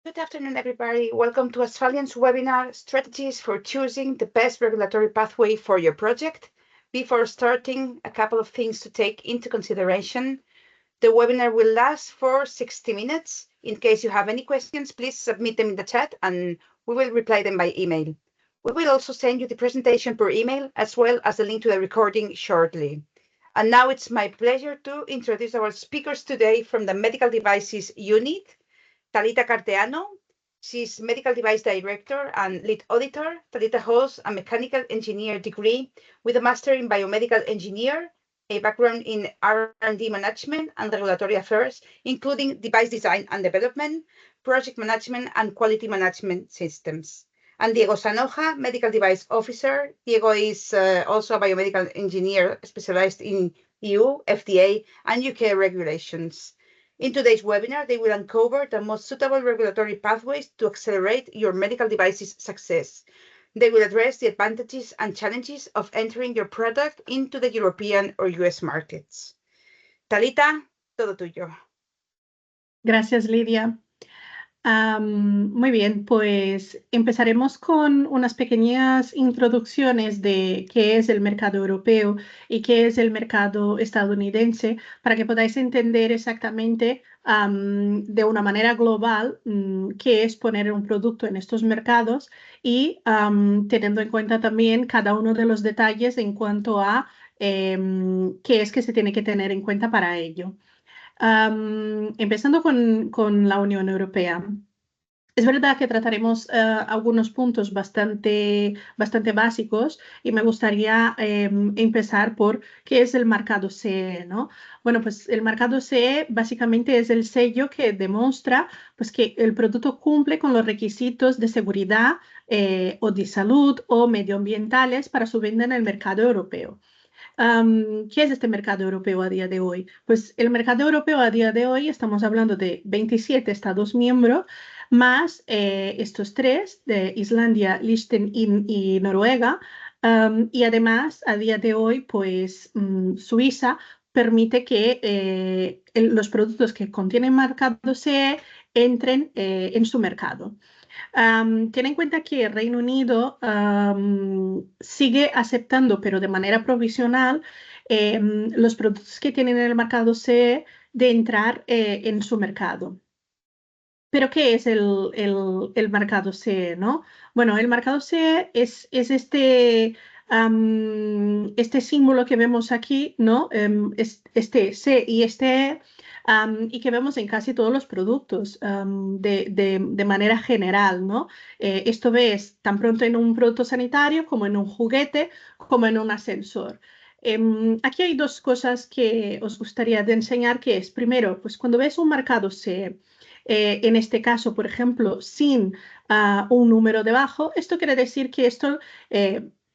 Good afternoon, everybody. Welcome to Australian's webinar, Strategies for Choosing the Best Regulatory Pathway for Your Project. Before starting, a couple of things to take into consideration. The webinar will last for 60 minutes. In case you have any questions, please submit them in the chat and we will reply them by email. We will also send you the presentation per email as well as the link to the recording shortly. And now it's my pleasure to introduce our speakers today from the Medical Devices Unit. Talita Carteano, she's Medical Device Director and Lead Auditor. Talita holds a Mechanical Engineer degree with a Master in Biomedical Engineer, a background in R&D Management and Regulatory Affairs, including Device Design and Development, Project Management and Quality Management Systems. And Diego Sanoja, Medical Device Officer. Diego is also a Biomedical Engineer specialized in EU, FDA, and UK regulations. In today's webinar, they will uncover the most suitable regulatory pathways to accelerate your medical device's success. They will address the advantages and challenges of entering your product into the European or US markets. Talita, todo tuyo. Gracias, Lidia. Muy bien, pues empezaremos con unas pequeñas introducciones de qué es el mercado europeo y qué es el mercado estadounidense para que podáis entender exactamente de una manera global qué es poner un producto en estos mercados y teniendo en cuenta también cada uno de los detalles en cuanto a qué es que se tiene que tener en cuenta para ello. Empezando con la Unión Europea. Es verdad que trataremos algunos puntos bastante básicos y me gustaría empezar por qué es el mercado CE, ¿no? Bueno, pues el mercado CE básicamente es el sello que demuestra pues, que el producto cumple con los requisitos de seguridad o de salud o medioambientales para su venta en el mercado europeo. ¿Qué es este mercado europeo a día de hoy? Pues el mercado europeo a día de hoy estamos hablando de 27 Estados miembros, más estos tres de Islandia, Liechtenstein y Noruega. Y además, a día de hoy, pues Suiza permite que los productos que contienen marcado CE entren en su mercado. Ten en cuenta que el Reino Unido sigue aceptando, pero de manera provisional, los productos que tienen en el mercado CE de entrar en su mercado. ¿Pero qué es el mercado CE, no? Bueno, el mercado CE es este símbolo que vemos aquí, ¿no? Este C y este E, y que vemos en casi todos los productos de manera general, ¿no? Esto ves tan pronto en un producto sanitario como en un juguete, como en un ascensor. Aquí hay dos cosas que os gustaría de enseñar, que es, primero, pues cuando ves un marcado CE, en este caso, por ejemplo, sin un número debajo, esto quiere decir que esto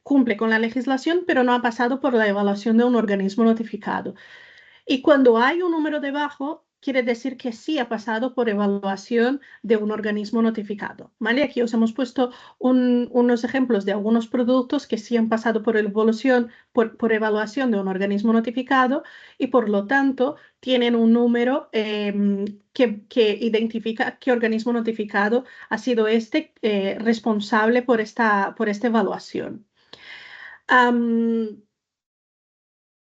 cumple con la legislación, pero no ha pasado por la evaluación de un organismo notificado. Y cuando hay un número debajo, quiere decir que sí ha pasado por evaluación de un organismo notificado, ¿vale? Aquí os hemos puesto unos ejemplos de algunos productos que sí han pasado por evaluación de un organismo notificado y por lo tanto tienen un número que identifica qué organismo notificado ha sido responsable por esta evaluación.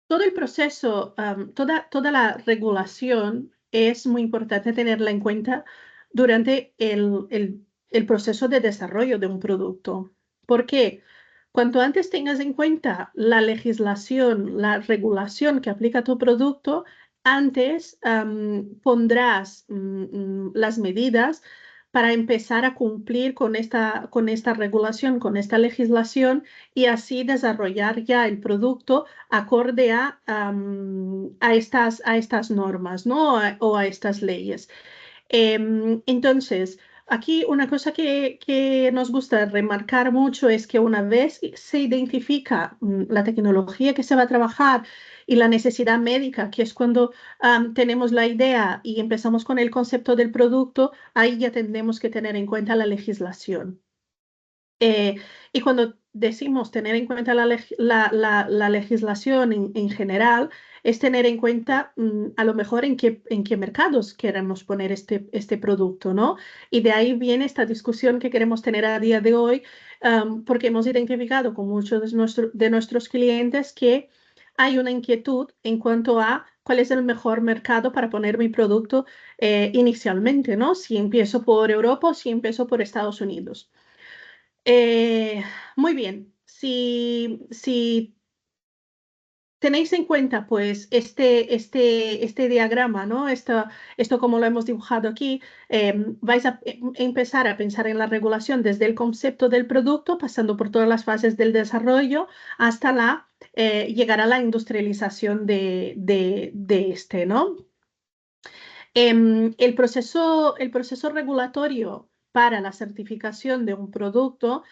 Todo el proceso, toda la regulación es muy importante tenerla en cuenta durante el proceso de desarrollo de un producto. ¿Por qué? Cuanto antes tengas en cuenta la legislación, la regulación que aplica a tu producto, antes pondrás las medidas para empezar a cumplir con esta regulación, con esta legislación y así desarrollar ya el producto acorde a estas normas, ¿no? O a estas leyes. Entonces, aquí una cosa que nos gusta remarcar mucho es que una vez se identifica la tecnología que se va a trabajar y la necesidad médica, que es cuando tenemos la idea y empezamos con el concepto del producto, ahí ya tendremos que tener en cuenta la legislación. Y cuando decimos tener en cuenta la legislación en general, es tener en cuenta a lo mejor en qué mercados queremos poner este producto, ¿no? Y de ahí viene esta discusión que queremos tener a día de hoy, porque hemos identificado con muchos de nuestros clientes que hay una inquietud en cuanto a cuál es el mejor mercado para poner mi producto inicialmente, ¿no? Si empiezo por Europa o si empiezo por Estados Unidos. Muy bien, si tenéis en cuenta pues este diagrama, ¿no? Esto como lo hemos dibujado aquí, vais a empezar a pensar en la regulación desde el concepto del producto, pasando por todas las fases del desarrollo hasta llegar a la industrialización de este, ¿no? El proceso regulatorio para la certificación de un producto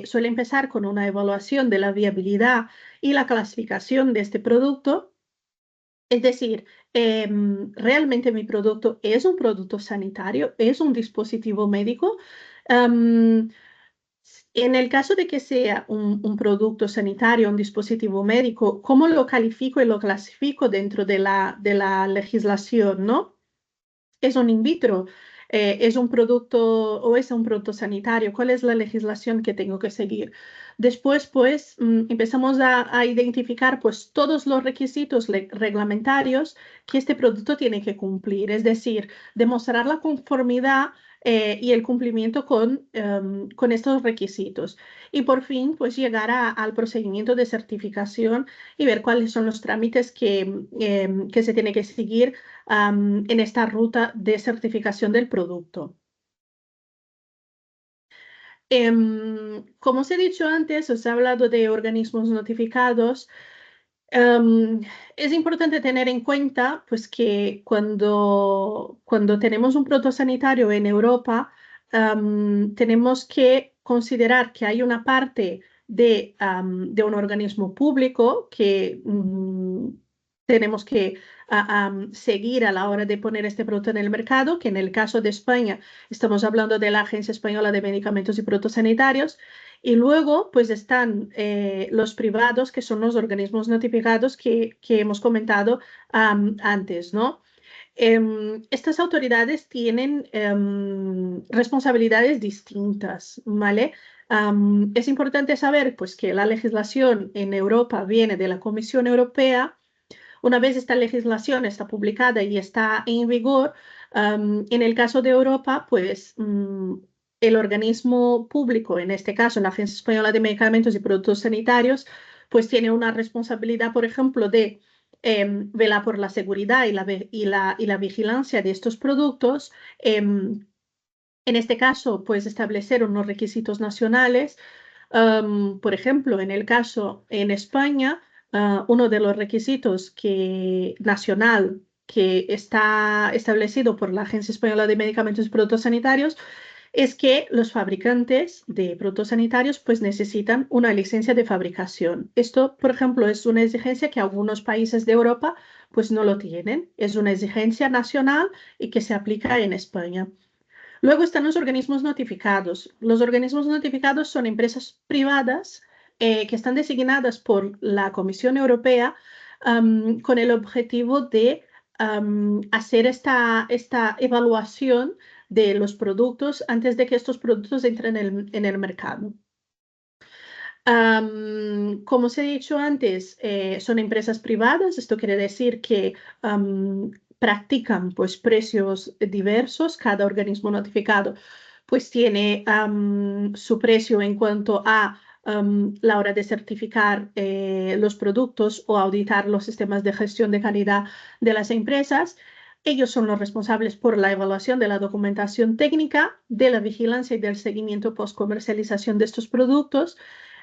suele empezar con una evaluación de la viabilidad y la clasificación de este producto. Es decir, ¿realmente mi producto es un producto sanitario? ¿Es un dispositivo médico? Em, en el caso de que sea un producto sanitario, un dispositivo médico, ¿cómo lo califico y lo clasifico dentro de la legislación, ¿no? ¿Es un in vitro? ¿Es un producto o es un producto sanitario? ¿Cuál es la legislación que tengo que seguir? Después, pues, empezamos a identificar pues, todos los requisitos reglamentarios que este producto tiene que cumplir, es decir, demostrar la conformidad y el cumplimiento con estos requisitos. Y por fin, pues, llegar al procedimiento de certificación y ver cuáles son los trámites que se tiene que seguir en esta ruta de certificación del producto. Como os he dicho antes, os he hablado de organismos notificados. Es importante tener en cuenta pues, que cuando tenemos un producto sanitario en Europa, tenemos que considerar que hay una parte de un organismo público que tenemos que seguir a la hora de poner este producto en el mercado, que en el caso de España estamos hablando de la Agencia Española de Medicamentos y Productos Sanitarios. Y luego, pues están los privados, que son los organismos notificados que hemos comentado antes, ¿no? Estas autoridades tienen responsabilidades distintas, ¿vale? Es importante saber, pues, que la legislación en Europa viene de la Comisión Europea. Una vez esta legislación está publicada y está en vigor, en el caso de Europa, pues el organismo público, en este caso la Agencia Española de Medicamentos y Productos Sanitarios, pues tiene una responsabilidad, por ejemplo, de velar por la seguridad y la vigilancia de estos productos. En este caso, pues establecer unos requisitos nacionales. Por ejemplo, en el caso en España, uno de los requisitos nacional que está establecido por la Agencia Española de Medicamentos y Productos Sanitarios es que los fabricantes de productos sanitarios pues necesitan una licencia de fabricación. Esto, por ejemplo, es una exigencia que algunos países de Europa pues no lo tienen. Es una exigencia nacional y que se aplica en España. Luego están los organismos notificados. Los organismos notificados son empresas privadas que están designadas por la Comisión Europea con el objetivo de hacer esta evaluación de los productos antes de que estos productos entren en el mercado. Como os he dicho antes, son empresas privadas. Esto quiere decir que practican pues, precios diversos. Cada organismo notificado pues, tiene su precio en cuanto a la hora de certificar los productos o auditar los sistemas de gestión de calidad de las empresas. Ellos son los responsables por la evaluación de la documentación técnica, de la vigilancia y del seguimiento post-comercialización de estos productos.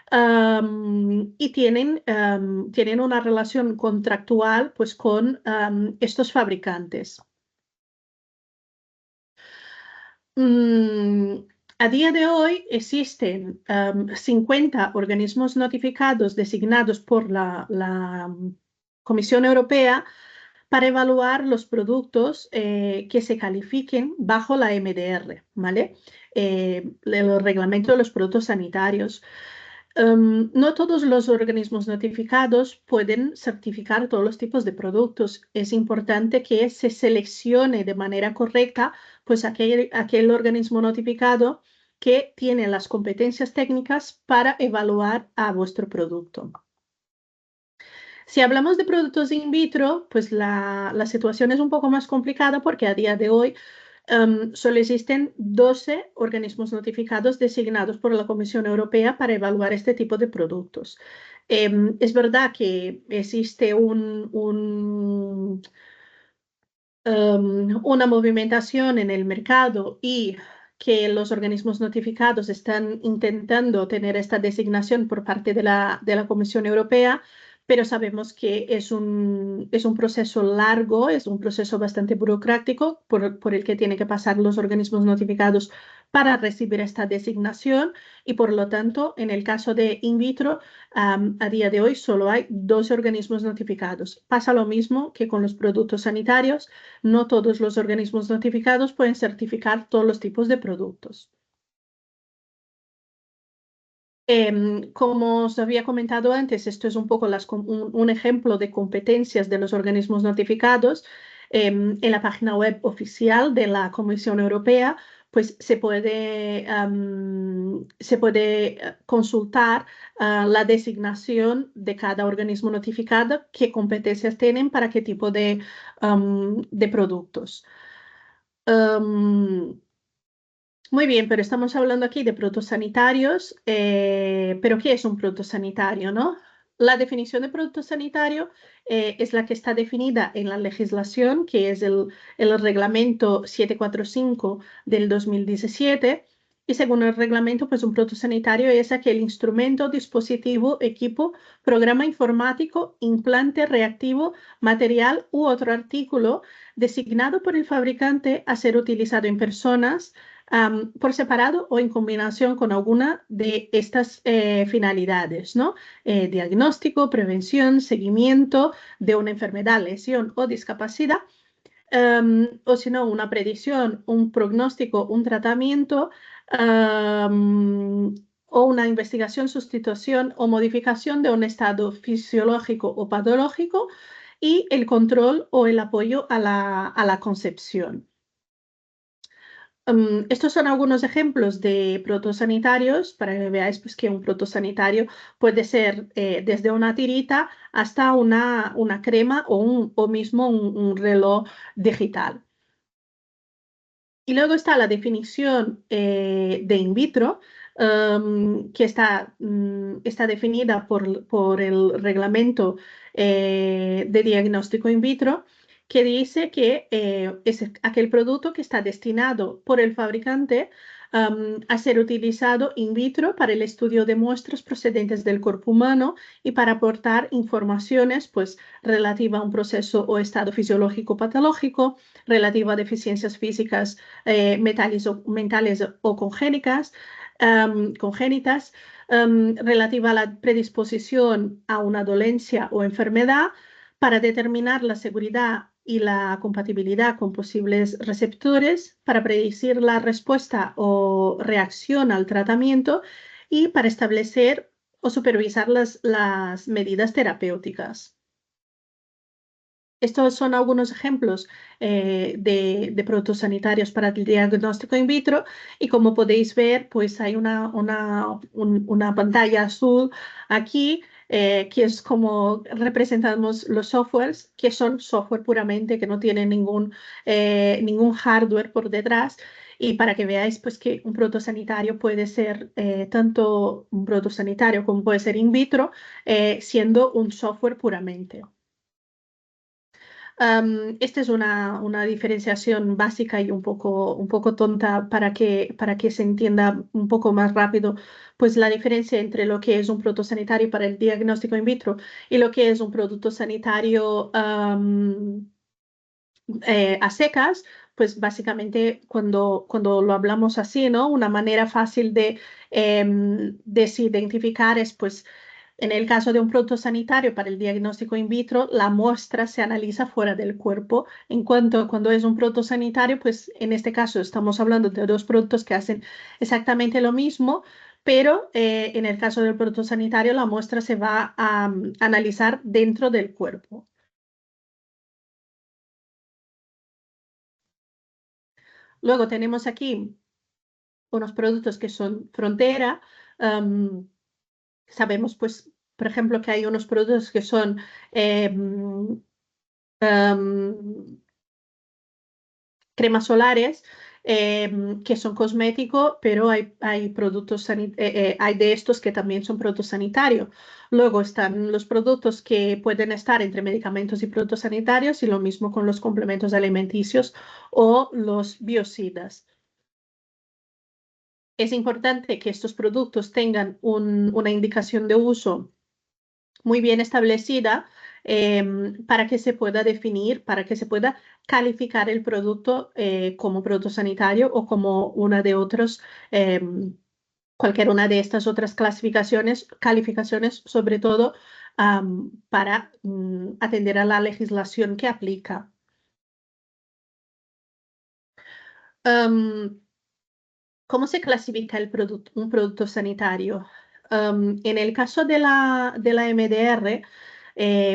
Y tienen una relación contractual pues, con estos fabricantes. A día de hoy existen 50 organismos notificados designados por la Comisión Europea para evaluar los productos que se califiquen bajo la MDR, ¿vale? El reglamento de los productos sanitarios. No todos los organismos notificados pueden certificar todos los tipos de productos. Es importante que se seleccione de manera correcta pues aquel organismo notificado que tiene las competencias técnicas para evaluar a vuestro producto. Si hablamos de productos in vitro, pues la situación es un poco más complicada porque a día de hoy solo existen 12 organismos notificados designados por la Comisión Europea para evaluar este tipo de productos. Es verdad que existe una movimentación en el mercado y que los organismos notificados están intentando tener esta designación por parte de la Comisión Europea, pero sabemos que es un proceso largo, es un proceso bastante burocrático por el que tienen que pasar los organismos notificados para recibir esta designación y por lo tanto, en el caso de in vitro, a día de hoy solo hay 12 organismos notificados. Pasa lo mismo que con los productos sanitarios. No todos los organismos notificados pueden certificar todos los tipos de productos. Como os había comentado antes, esto es un poco un ejemplo de competencias de los organismos notificados. En la página web oficial de la Comisión Europea, pues se puede consultar la designación de cada organismo notificado, qué competencias tienen para qué tipo de productos. Muy bien, pero estamos hablando aquí de productos sanitarios, pero ¿qué es un producto sanitario, no? La definición de producto sanitario es la que está definida en la legislación, que es el reglamento 745 del 2017. Y según el reglamento, pues un producto sanitario es aquel instrumento, dispositivo, equipo, programa informático, implante reactivo, material u otro artículo designado por el fabricante a ser utilizado en personas por separado o en combinación con alguna de estas finalidades, ¿no? Diagnóstico, prevención, seguimiento de una enfermedad, lesión o discapacidad, o si no, una predicción, un pronóstico, un tratamiento, o una investigación, sustitución o modificación de un estado fisiológico o patológico y el control o el apoyo a la concepción. Estos son algunos ejemplos de protosanitarios para que veáis pues, que un protosanitario puede ser desde una tirita hasta una crema o mismo un reloj digital. Y luego está la definición de in vitro, que está definida por el reglamento de diagnóstico in vitro, que dice que es aquel producto que está destinado por el fabricante a ser utilizado in vitro para el estudio de muestras procedentes del cuerpo humano y para aportar informaciones pues, relativa a un proceso o estado fisiológico patológico, relativa a deficiencias físicas, mentales o congénitas, relativa a la predisposición a una dolencia o enfermedad, para determinar la seguridad y la compatibilidad con posibles receptores, para predecir la respuesta o reacción al tratamiento y para establecer o supervisar las medidas terapéuticas. Estos son algunos ejemplos de productos sanitarios para el diagnóstico in vitro y como podéis ver, pues hay una pantalla azul aquí que es como representamos los softwares, que son software puramente, que no tienen ningún hardware por detrás. Y para que veáis pues, que un producto sanitario puede ser tanto un producto sanitario como puede ser in vitro, siendo un software puramente. Esta es una diferenciación básica y un poco tonta para que se entienda un poco más rápido pues la diferencia entre lo que es un producto sanitario para el diagnóstico in vitro y lo que es un producto sanitario a secas, pues básicamente cuando lo hablamos así, ¿no? Una manera fácil de desidentificar es pues en el caso de un producto sanitario para el diagnóstico in vitro, la muestra se analiza fuera del cuerpo. Cuando es un producto sanitario, pues en este caso estamos hablando de dos productos que hacen exactamente lo mismo. pero en el caso del producto sanitario la muestra se va a analizar dentro del cuerpo. Luego tenemos aquí unos productos que son frontera. Sabemos, pues, por ejemplo, que hay unos productos que son cremas solares, que son cosméticos, pero hay productos hay de estos que también son productos sanitarios. Luego están los productos que pueden estar entre medicamentos y productos sanitarios, y lo mismo con los complementos alimenticios o los biocidas. Es importante que estos productos tengan una indicación de uso muy bien establecida, para que se pueda definir, para que se pueda calificar el producto como producto sanitario o como una de otros, cualquier una de estas otras calificaciones, sobre todo para atender a la legislación que aplica. ¿Cómo se clasifica un producto sanitario? En el caso de la MDR,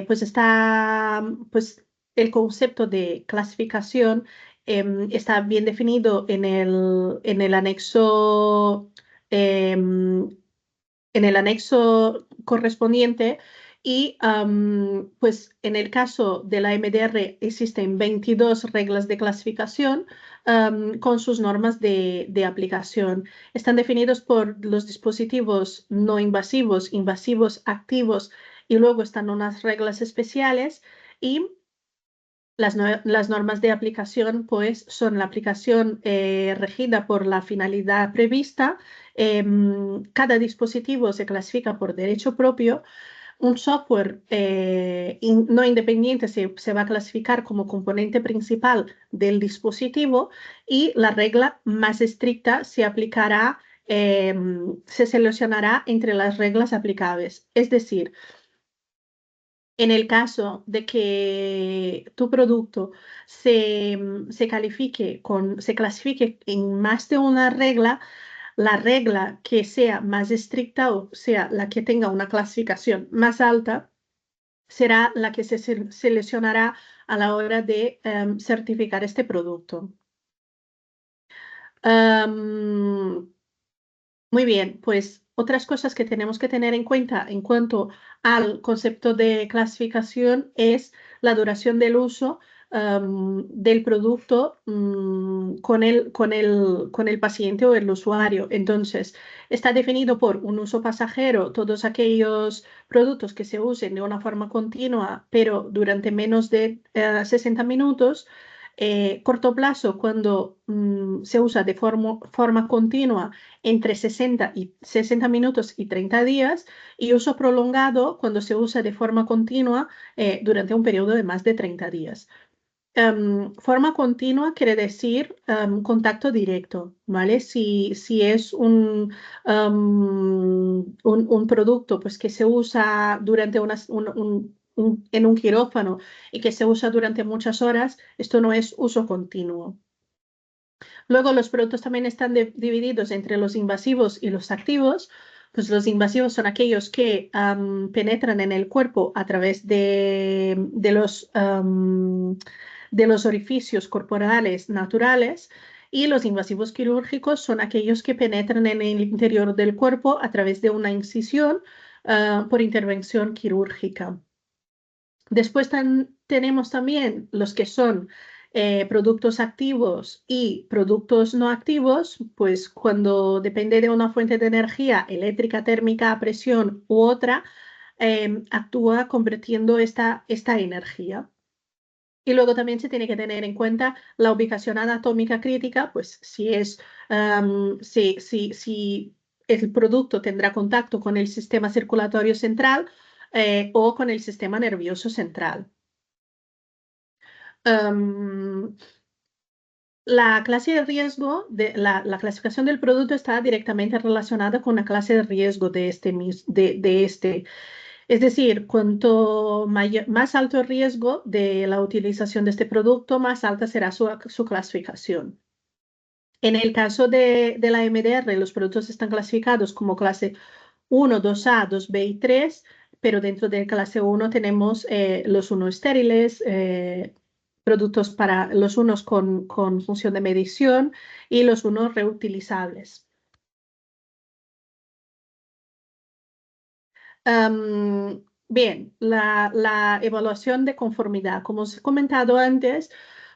pues está, pues el concepto de clasificación está bien definido en el anexo, em, en el anexo correspondiente. Y pues en el caso de la MDR existen 22 reglas de clasificación con sus normas de aplicación. Están definidos por los dispositivos no invasivos, invasivos, activos, y luego están unas reglas especiales. Y las normas de aplicación, pues, son la aplicación regida por la finalidad prevista. Cada dispositivo se clasifica por derecho propio. Un software no independiente se va a clasificar como componente principal del dispositivo, y la regla más estricta se aplicará, se seleccionará entre las reglas aplicables. Es decir, en el caso de que tu producto se clasifique en más de una regla, la regla que sea más estricta, o sea, la que tenga una clasificación más alta, será la que se seleccionará a la hora de certificar este producto. Muy bien, pues otras cosas que tenemos que tener en cuenta en cuanto al concepto de clasificación es la duración del uso del producto con el paciente o el usuario. Entonces, está definido por un uso pasajero todos aquellos productos que se usen de una forma continua, pero durante menos de 60 minutos. Corto plazo, cuando se usa de forma continua entre 60 minutos y 30 días, y uso prolongado cuando se usa de forma continua durante un periodo de más de 30 días. Forma continua quiere decir contacto directo, ¿vale? Si es un producto, pues, que se usa durante en un quirófano y que se usa durante muchas horas, esto no es uso continuo. Luego, los productos también están divididos entre los invasivos y los activos. Pues los invasivos son aquellos que penetran en el cuerpo a través de los orificios corporales naturales, y los invasivos quirúrgicos son aquellos que penetran en el interior del cuerpo a través de una incisión por intervención quirúrgica. Después tenemos también los que son productos activos y productos no activos, pues cuando depende de una fuente de energía eléctrica, térmica, a presión u otra, actúa convirtiendo esta energía. Y luego también se tiene que tener en cuenta la ubicación anatómica crítica, pues si el producto tendrá contacto con el sistema circulatorio central o con el sistema nervioso central. La clase de riesgo, la clasificación del producto está directamente relacionada con la clase de riesgo de este. Es decir, cuanto más alto el riesgo de la utilización de este producto, más alta será su clasificación. En el caso de la MDR, los productos están clasificados como clase 1, 2A, 2B y 3, pero dentro de clase 1 tenemos los unos estériles, productos para los unos con función de medición y los unos reutilizables. Bien, la evaluación de conformidad. Como os he comentado antes,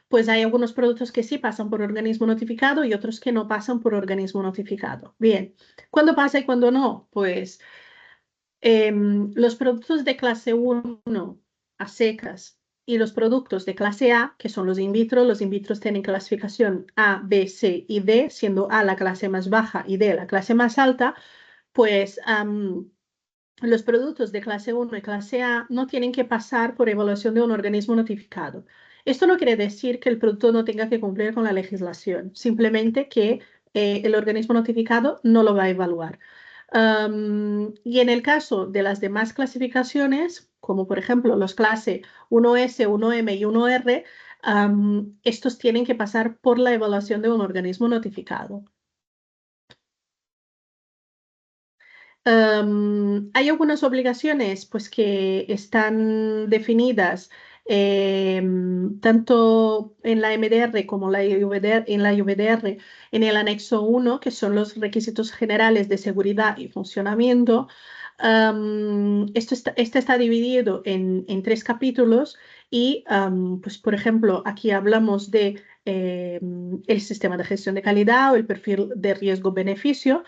pues hay algunos productos que sí pasan por organismo notificado y otros que no pasan por organismo notificado. Bien, ¿cuándo pasa y cuándo no? Pues los productos de clase 1 a secas y los productos de clase A, que son los in vitro tienen clasificación A, B, C y D, siendo A la clase más baja y D la clase más alta, pues los productos de clase 1 y clase A no tienen que pasar por evaluación de un organismo notificado. Esto no quiere decir que el producto no tenga que cumplir con la legislación, simplemente que el organismo notificado no lo va a evaluar. Y en el caso de las demás clasificaciones, como por ejemplo los clase 1S, 1M y 1R, estos tienen que pasar por la evaluación de un organismo notificado. Hay algunas obligaciones pues, que están definidas tanto en la MDR como en la UVDR en el anexo 1, que son los requisitos generales de seguridad y funcionamiento. Este está dividido en 3 capítulos y, pues, por ejemplo, aquí hablamos de el sistema de gestión de calidad o el perfil de riesgo-beneficio.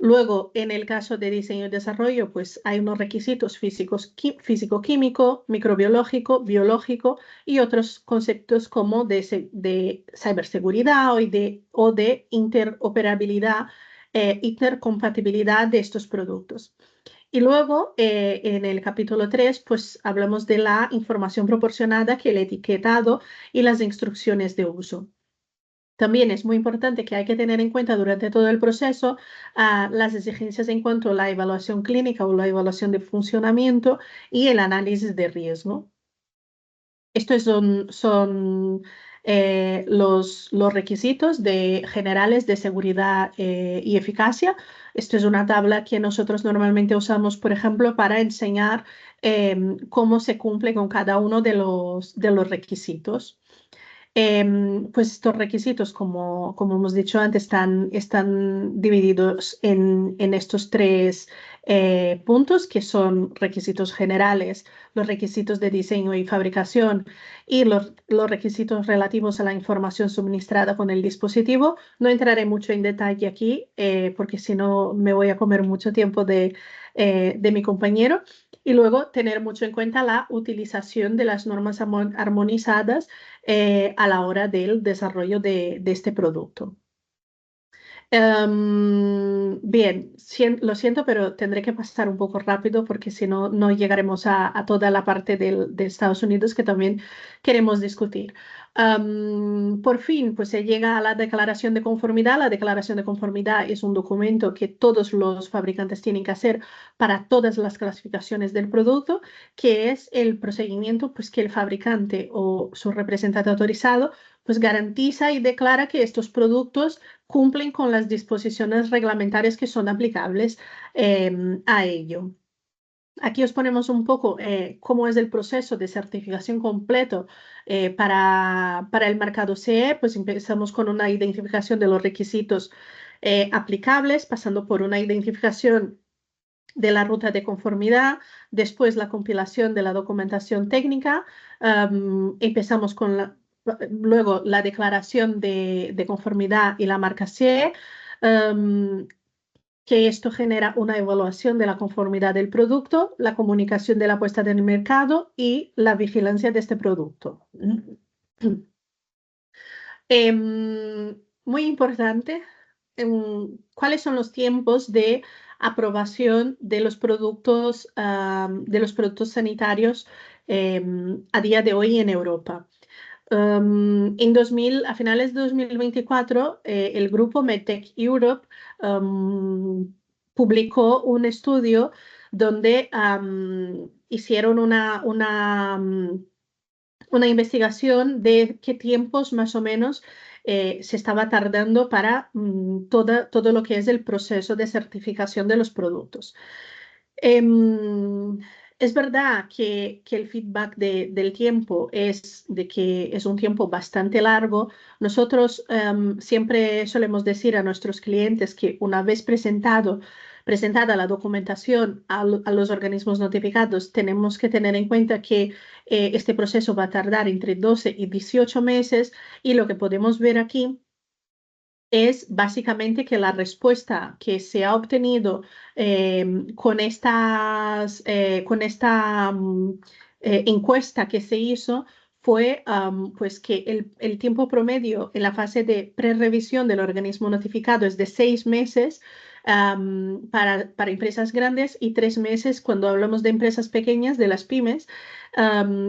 Luego, en el caso de diseño y desarrollo, pues hay unos requisitos físicos, físico-químico, microbiológico, biológico y otros conceptos como de ciberseguridad o de interoperabilidad, intercompatibilidad de estos productos. Y luego, en el capítulo 3, pues hablamos de la información proporcionada, que el etiquetado y las instrucciones de uso. También es muy importante que hay que tener en cuenta durante todo el proceso las exigencias en cuanto a la evaluación clínica o la evaluación de funcionamiento y el análisis de riesgo. Estos son los requisitos generales de seguridad y eficacia. Esto es una tabla que nosotros normalmente usamos, por ejemplo, para enseñar cómo se cumple con cada uno de los requisitos. Pues estos requisitos, como hemos dicho antes, están divididos en estos 3 puntos, que son requisitos generales, los requisitos de diseño y fabricación y los requisitos relativos a la información suministrada con el dispositivo. No entraré mucho en detalle aquí porque si no me voy a comer mucho tiempo de mi compañero. Y luego tener mucho en cuenta la utilización de las normas armonizadas a la hora del desarrollo de este producto. Bien, lo siento, pero tendré que pasar un poco rápido porque si no, no llegaremos a toda la parte de Estados Unidos que también queremos discutir. Por fin, pues se llega a la declaración de conformidad. La declaración de conformidad es un documento que todos los fabricantes tienen que hacer para todas las clasificaciones del producto, que es el procedimiento pues, que el fabricante o su representante autorizado pues garantiza y declara que estos productos cumplen con las disposiciones reglamentarias que son aplicables a ello. Aquí os ponemos un poco cómo es el proceso de certificación completo para el mercado CE. Pues empezamos con una identificación de los requisitos aplicables, pasando por una identificación de la ruta de conformidad, después la compilación de la documentación técnica, empezamos con luego la declaración de conformidad y la marca CE, que esto genera una evaluación de la conformidad del producto, la comunicación de la puesta en el mercado y la vigilancia de este producto. Muy importante, ¿cuáles son los tiempos de aprobación de los productos sanitarios a día de hoy en Europa? A finales de 2024, el grupo MedTech Europe publicó un estudio donde hicieron una investigación de qué tiempos más o menos se estaba tardando para todo lo que es el proceso de certificación de los productos. Em, es verdad que el feedback del tiempo es de que es un tiempo bastante largo. Nosotros siempre solemos decir a nuestros clientes que una vez presentada la documentación a los organismos notificados, tenemos que tener en cuenta que este proceso va a tardar entre 12 y 18 meses y lo que podemos ver aquí es básicamente que la respuesta que se ha obtenido con esta encuesta que se hizo fue pues que el tiempo promedio en la fase de prerevisión del organismo notificado es de 6 meses para empresas grandes y 3 meses cuando hablamos de empresas pequeñas, de las pymes.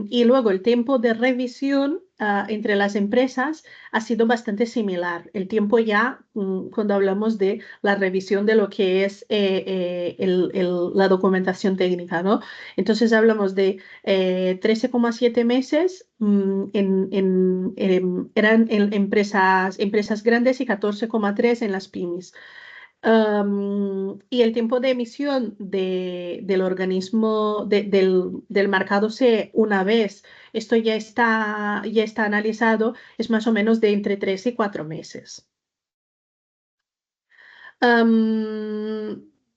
Y luego el tiempo de revisión entre las empresas ha sido bastante similar. El tiempo ya, cuando hablamos de la revisión de lo que es la documentación técnica, ¿no? Entonces hablamos de 13,7 meses eran en empresas grandes y 14,3 en las pymes. Y el tiempo de emisión del organismo del marcado C una vez esto ya está analizado, es más o menos de entre 3 y 4 meses.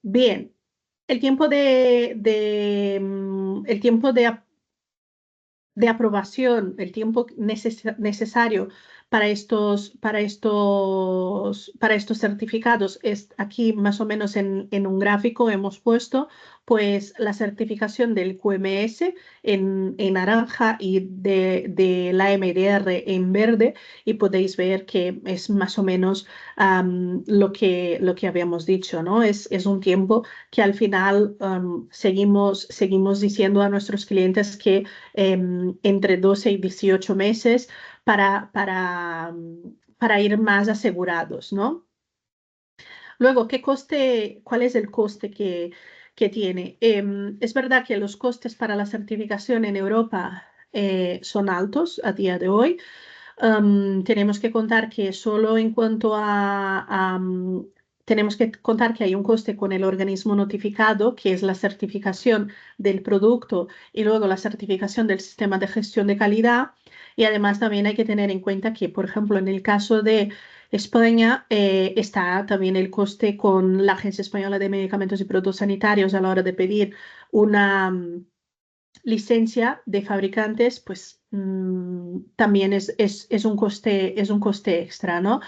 Bien, el tiempo de aprobación, el tiempo necesario para estos certificados es aquí más o menos en un gráfico hemos puesto pues la certificación del QMS en naranja y de la MDR en verde y podéis ver que es más o menos lo que habíamos dicho, ¿no? Es un tiempo que al final seguimos diciendo a nuestros clientes que entre 12 y 18 meses para ir más asegurados, ¿no? Luego, ¿cuál es el coste que tiene? Es verdad que los costes para la certificación en Europa son altos a día de hoy. Tenemos que contar que solo en cuanto tenemos que contar que hay un coste con el organismo notificado, que es la certificación del producto y luego la certificación del sistema de gestión de calidad. Y además también hay que tener en cuenta que, por ejemplo, en el caso de España está también el coste con la Agencia Española de Medicamentos y Productos Sanitarios a la hora de pedir una licencia de fabricantes, pues también es un coste extra, ¿no?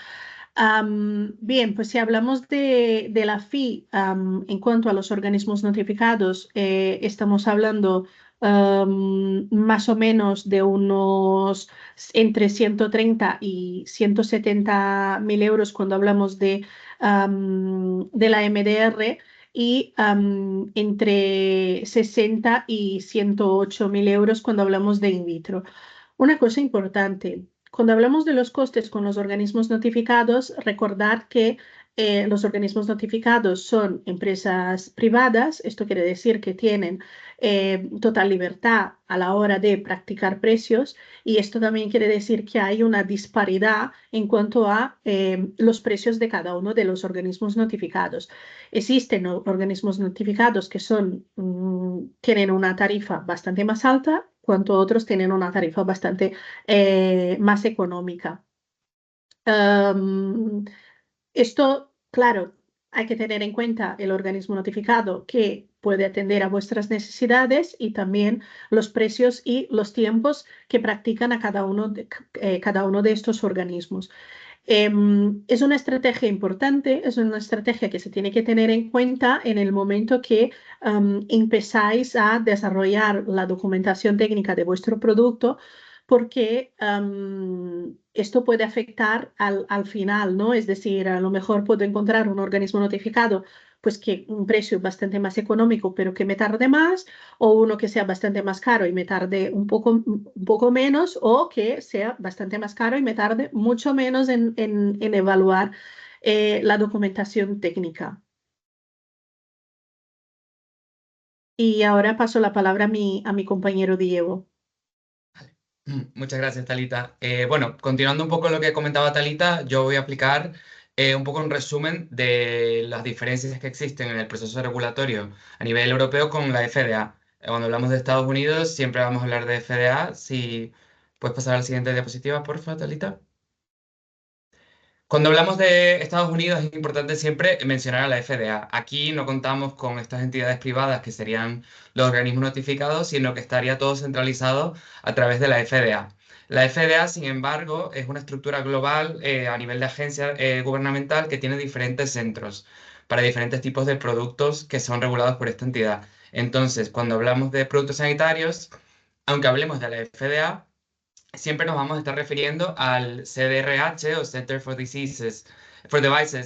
Bien, pues si hablamos de la FI en cuanto a los organismos notificados, estamos hablando más o menos de unos entre 130 y 170.000 euros cuando hablamos de la MDR y entre 60 y 108.000 euros cuando hablamos de in vitro. Una cosa importante, cuando hablamos de los costes con los organismos notificados, recordad que los organismos notificados son empresas privadas, esto quiere decir que tienen total libertad a la hora de practicar precios y esto también quiere decir que hay una disparidad en cuanto a los precios de cada uno de los organismos notificados. Existen organismos notificados que tienen una tarifa bastante más alta, cuanto otros tienen una tarifa bastante más económica. Esto, claro, hay que tener en cuenta el organismo notificado que puede atender a vuestras necesidades y también los precios y los tiempos que practican a cada uno de estos organismos. Es una estrategia importante, es una estrategia que se tiene que tener en cuenta en el momento que empezáis a desarrollar la documentación técnica de vuestro producto, porque esto puede afectar al final, ¿no? Es decir, a lo mejor puedo encontrar un organismo notificado, pues que un precio bastante más económico, pero que me tarde más, o uno que sea bastante más caro y me tarde un poco menos, o que sea bastante más caro y me tarde mucho menos en evaluar la documentación técnica. Y ahora paso la palabra a mi compañero Diego. Muchas gracias, Talita. Bueno, continuando un poco lo que comentaba Talita, yo voy a aplicar un poco un resumen de las diferencias que existen en el proceso regulatorio a nivel europeo con la FDA. Cuando hablamos de Estados Unidos, siempre vamos a hablar de FDA. Si puedes pasar a la siguiente diapositiva, por favor, Talita. Cuando hablamos de Estados Unidos es importante siempre mencionar a la FDA. Aquí no contamos con estas entidades privadas que serían los organismos notificados, sino que estaría todo centralizado a través de la FDA. La FDA, sin embargo, es una estructura global a nivel de agencia gubernamental que tiene diferentes centros para diferentes tipos de productos que son regulados por esta entidad. Entonces, cuando hablamos de productos sanitarios, aunque hablemos de la FDA, siempre nos vamos a estar refiriendo al CDRH o Center for Devices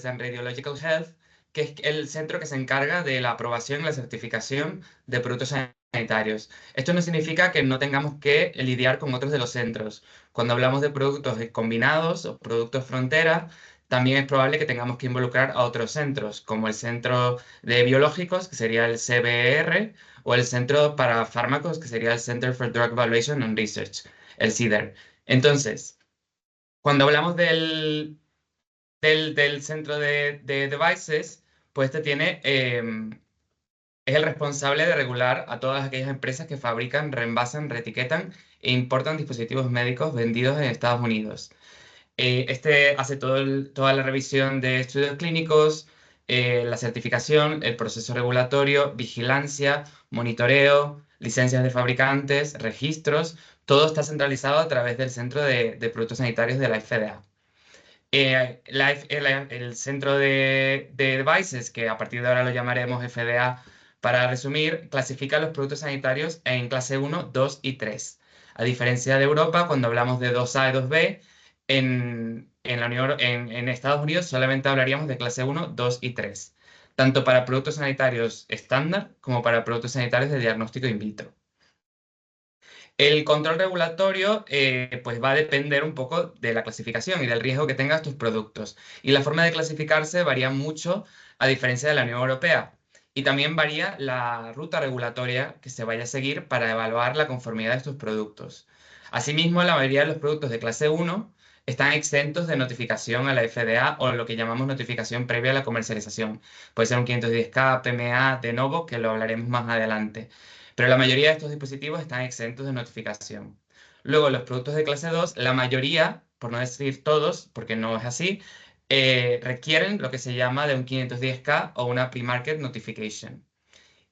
and Radiological Health, que es el centro que se encarga de la aprobación y la certificación de productos sanitarios. Esto no significa que no tengamos que lidiar con otros de los centros. Cuando hablamos de productos combinados o productos frontera, también es probable que tengamos que involucrar a otros centros, como el Centro de Biológicos, que sería el CBR, o el Centro para Fármacos, que sería el Center for Drug Evaluation and Research, el CIDR. Entonces, cuando hablamos del centro de devices, pues este tiene, es el responsable de regular a todas aquellas empresas que fabrican, reembasan, reetiquetan e importan dispositivos médicos vendidos en Estados Unidos. Este hace toda la revisión de estudios clínicos, la certificación, el proceso regulatorio, vigilancia, monitoreo, licencias de fabricantes, registros. Todo está centralizado a través del Centro de Productos Sanitarios de la FDA. El Centro de Devices, que a partir de ahora lo llamaremos FDA para resumir, clasifica los productos sanitarios en clase 1, 2 y 3. A diferencia de Europa, cuando hablamos de 2A y 2B, en Estados Unidos solamente hablaríamos de clase 1, 2 y 3, tanto para productos sanitarios estándar como para productos sanitarios de diagnóstico in vitro. El control regulatorio pues va a depender un poco de la clasificación y del riesgo que tengan tus productos. Y la forma de clasificarse varía mucho a diferencia de la Unión Europea. Y también varía la ruta regulatoria que se vaya a seguir para evaluar la conformidad de estos productos. Asimismo, la mayoría de los productos de clase 1 están exentos de notificación a la FDA o lo que llamamos notificación previa a la comercialización. Puede ser un 510K, PMA, de novo, que lo hablaremos más adelante. Pero la mayoría de estos dispositivos están exentos de notificación. Luego, los productos de clase 2, la mayoría, por no decir todos, porque no es así, requieren lo que se llama de un 510K o una Pre-Market Notification.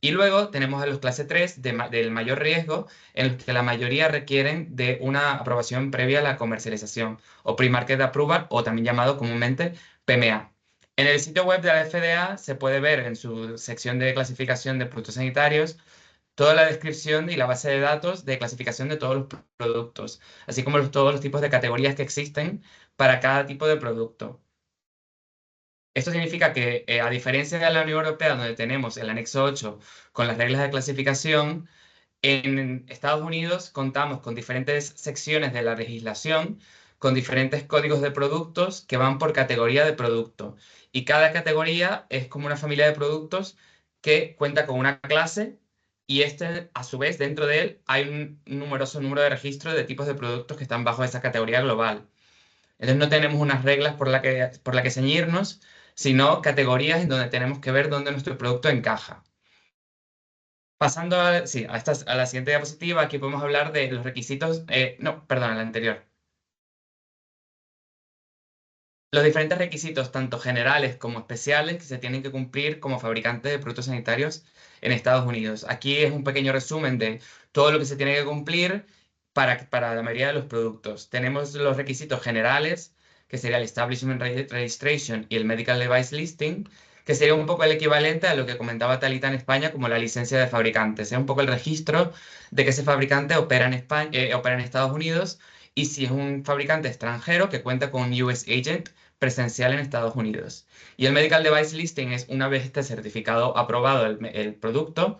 Y luego tenemos a los clase 3 del mayor riesgo, en los que la mayoría requieren de una aprobación previa a la comercialización, o Pre-Market Approval, o también llamado comúnmente PMA. En el sitio web de la FDA se puede ver en su sección de clasificación de productos sanitarios toda la descripción y la base de datos de clasificación de todos los productos, así como todos los tipos de categorías que existen para cada tipo de producto. Esto significa que, a diferencia de la Unión Europea, donde tenemos el anexo 8 con las reglas de clasificación, en Estados Unidos contamos con diferentes secciones de la legislación, con diferentes códigos de productos que van por categoría de producto. Y cada categoría es como una familia de productos que cuenta con una clase y este, a su vez, dentro de él hay un numeroso número de registros de tipos de productos que están bajo esa categoría global. Entonces no tenemos unas reglas por la que ceñirnos, sino categorías en donde tenemos que ver dónde nuestro producto encaja. Pasando sí, a la siguiente diapositiva, aquí podemos hablar de los requisitos, no, perdón, a la anterior. Los diferentes requisitos, tanto generales como especiales, que se tienen que cumplir como fabricantes de productos sanitarios en Estados Unidos. Aquí es un pequeño resumen de todo lo que se tiene que cumplir para la mayoría de los productos. Tenemos los requisitos generales, que sería el Establishment Registration y el Medical Device Listing, que sería un poco el equivalente a lo que comentaba Talita en España como la licencia de fabricante. Es un poco el registro de que ese fabricante opera en España, opera en Estados Unidos, y si es un fabricante extranjero que cuenta con un US Agent presencial en Estados Unidos. Y el Medical Device Listing es, una vez esté certificado, aprobado el producto,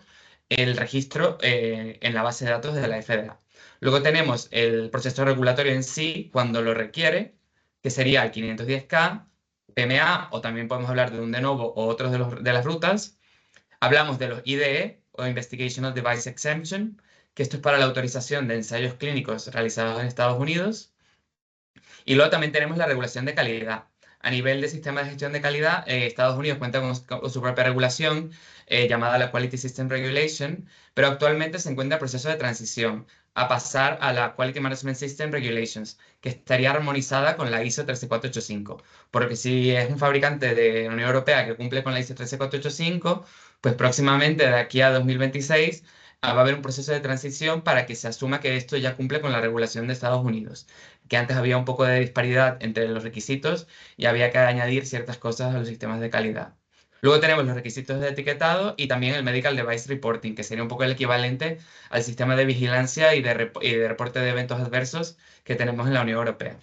el registro en la base de datos de la FDA. Luego tenemos el proceso regulatorio en sí, cuando lo requiere, que sería el 510K, PMA, o también podemos hablar de un de novo o otros de las rutas. Hablamos de los IDE, o Investigational Device Exemption, que esto es para la autorización de ensayos clínicos realizados en Estados Unidos. Y luego también tenemos la regulación de calidad. A nivel de sistema de gestión de calidad, Estados Unidos cuenta con su propia regulación llamada la Quality System Regulation, pero actualmente se encuentra en proceso de transición a pasar a la Quality Management System Regulations, que estaría armonizada con la ISO 13485. Porque si es un fabricante de la Unión Europea que cumple con la ISO 13485, pues próximamente, de aquí a 2026, va a haber un proceso de transición para que se asuma que esto ya cumple con la regulación de Estados Unidos, que antes había un poco de disparidad entre los requisitos y había que añadir ciertas cosas a los sistemas de calidad. Luego tenemos los requisitos de etiquetado y también el Medical Device Reporting, que sería un poco el equivalente al sistema de vigilancia y de reporte de eventos adversos que tenemos en la Unión Europea.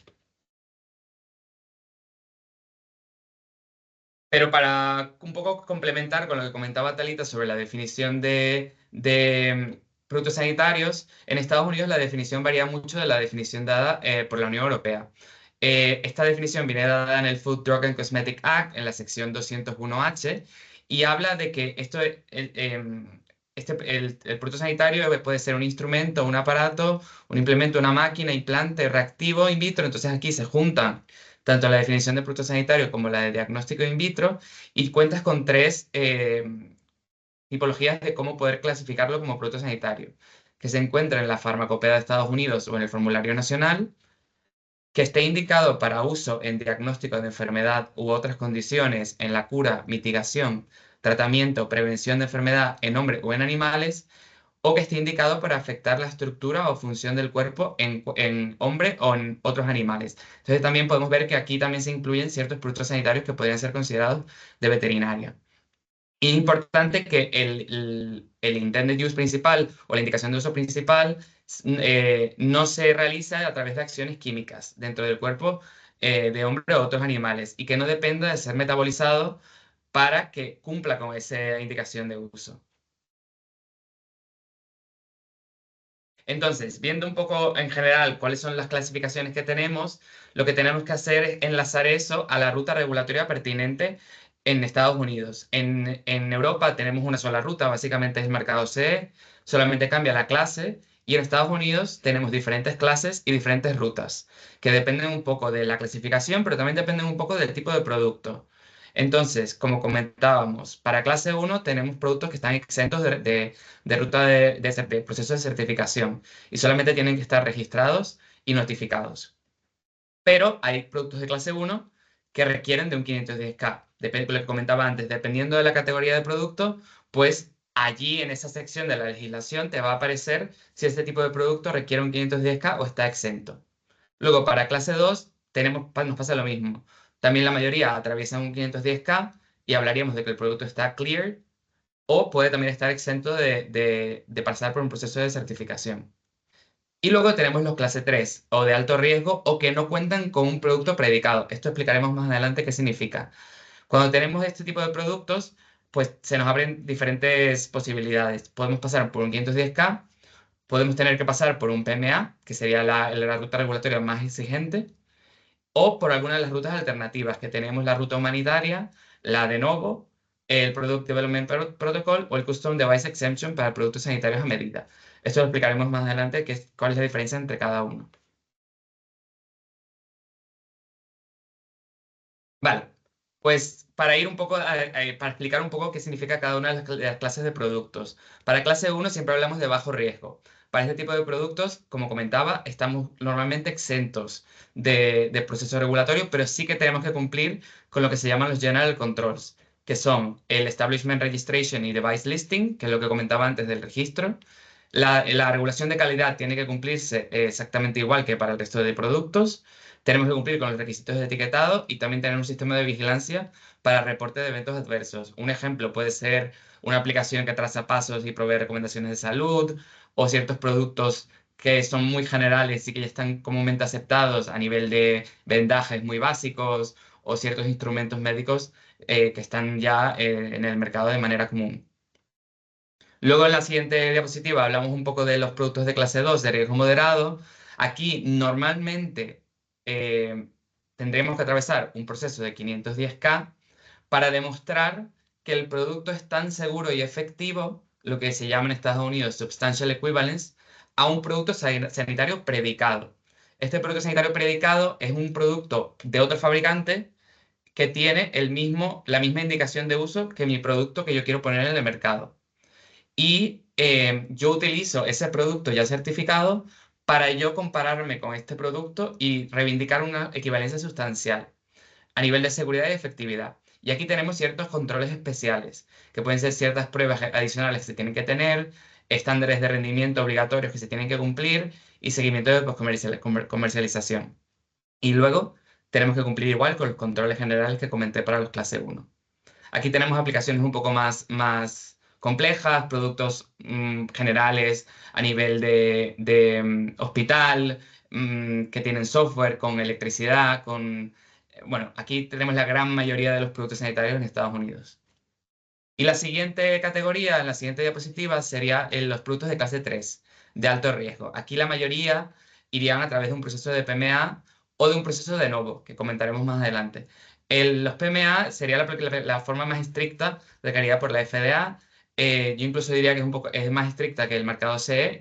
Pero para un poco complementar con lo que comentaba Talita sobre la definición de productos sanitarios, en Estados Unidos la definición varía mucho de la definición dada por la Unión Europea. Esta definición viene dada en el Food, Drug and Cosmetic Act, en la sección 201H, y habla de que el producto sanitario puede ser un instrumento, un aparato, un implemento, una máquina, implante, reactivo, in vitro. Entonces aquí se juntan tanto la definición de producto sanitario como la de diagnóstico in vitro, y cuentas con tres tipologías de cómo poder clasificarlo como producto sanitario, que se encuentra en la Farmacopea de Estados Unidos o en el Formulario Nacional, que esté indicado para uso en diagnóstico de enfermedad u otras condiciones, en la cura, mitigación, tratamiento, prevención de enfermedad en hombres o en animales, o que esté indicado para afectar la estructura o función del cuerpo en hombre o en otros animales. Entonces también podemos ver que aquí también se incluyen ciertos productos sanitarios que podrían ser considerados de veterinaria. Y es importante que el intended use principal o la indicación de uso principal no se realiza a través de acciones químicas dentro del cuerpo de hombre o otros animales, y que no dependa de ser metabolizado para que cumpla con esa indicación de uso. Entonces, viendo un poco en general cuáles son las clasificaciones que tenemos, lo que tenemos que hacer es enlazar eso a la ruta regulatoria pertinente en Estados Unidos. En Europa tenemos una sola ruta, básicamente es el mercado CE, solamente cambia la clase, y en Estados Unidos tenemos diferentes clases y diferentes rutas, que dependen un poco de la clasificación, pero también dependen un poco del tipo de producto. Entonces, como comentábamos, para clase 1 tenemos productos que están exentos de ruta de proceso de certificación y solamente tienen que estar registrados y notificados. Pero hay productos de clase 1 que requieren de un 510K. Depende de lo que comentaba antes, dependiendo de la categoría de producto, pues allí en esa sección de la legislación te va a aparecer si este tipo de producto requiere un 510K o está exento. Luego, para clase 2, nos pasa lo mismo. También la mayoría atraviesan un 510K y hablaríamos de que el producto está clear, o puede también estar exento de pasar por un proceso de certificación. Y luego tenemos los clase 3, o de alto riesgo, o que no cuentan con un producto predicado. Esto explicaremos más adelante qué significa. Cuando tenemos este tipo de productos, pues se nos abren diferentes posibilidades. Podemos pasar por un 510K, podemos tener que pasar por un PMA, que sería la ruta regulatoria más exigente, o por alguna de las rutas alternativas, que tenemos la ruta humanitaria, la de Novo, el Product Development Protocol o el Custom Device Exemption para productos sanitarios a medida. Esto lo explicaremos más adelante, cuál es la diferencia entre cada uno. Vale, pues para ir un poco, para explicar un poco qué significa cada una de las clases de productos. Para clase 1 siempre hablamos de bajo riesgo. Para este tipo de productos, como comentaba, estamos normalmente exentos de proceso regulatorio, pero sí que tenemos que cumplir con lo que se llaman los General Controls, que son el Establishment Registration y Device Listing, que es lo que comentaba antes del registro. La regulación de calidad tiene que cumplirse exactamente igual que para el resto de productos. Tenemos que cumplir con los requisitos de etiquetado y también tener un sistema de vigilancia para reporte de eventos adversos. Un ejemplo puede ser una aplicación que traza pasos y provee recomendaciones de salud, o ciertos productos que son muy generales y que ya están comúnmente aceptados a nivel de vendajes muy básicos, o ciertos instrumentos médicos que están ya en el mercado de manera común. Luego en la siguiente diapositiva hablamos un poco de los productos de clase 2 de riesgo moderado. Aquí normalmente tendremos que atravesar un proceso de 510K para demostrar que el producto es tan seguro y efectivo, lo que se llama en Estados Unidos Substantial Equivalence, a un producto sanitario predicado. Este producto sanitario predicado es un producto de otro fabricante que tiene la misma indicación de uso que mi producto que yo quiero poner en el mercado. Y yo utilizo ese producto ya certificado para yo compararme con este producto y reivindicar una equivalencia sustancial a nivel de seguridad y efectividad. Y aquí tenemos ciertos controles especiales, que pueden ser ciertas pruebas adicionales que se tienen que tener, estándares de rendimiento obligatorios que se tienen que cumplir y seguimiento de comercialización. Y luego tenemos que cumplir igual con los controles generales que comenté para los clase 1. Aquí tenemos aplicaciones un poco más complejas, productos generales a nivel de hospital, que tienen software con electricidad, bueno, aquí tenemos la gran mayoría de los productos sanitarios en Estados Unidos. Y la siguiente categoría, en la siguiente diapositiva, sería los productos de clase 3, de alto riesgo. Aquí la mayoría irían a través de un proceso de PMA o de un proceso de novo, que comentaremos más adelante. Los PMA sería la forma más estricta requerida por la FDA. Yo incluso diría que es más estricta que el marcado CE,